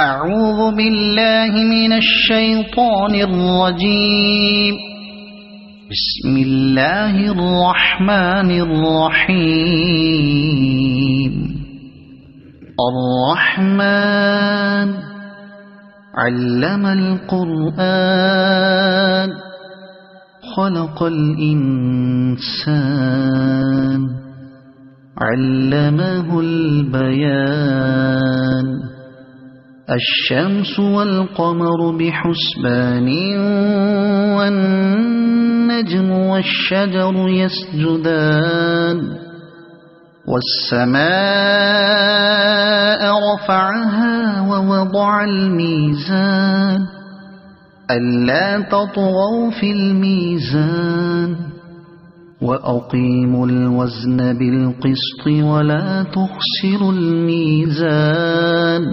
أعوذ بالله من الشيطان الرجيم. بسم الله الرحمن الرحيم. الرحمن علم القرآن خلق الإنسان علمه البيان. الشمس والقمر بحسبان والنجم والشجر يسجدان. والسماء رفعها ووضع الميزان ألا تطغوا في الميزان وأقيموا الوزن بالقسط ولا تخسروا الميزان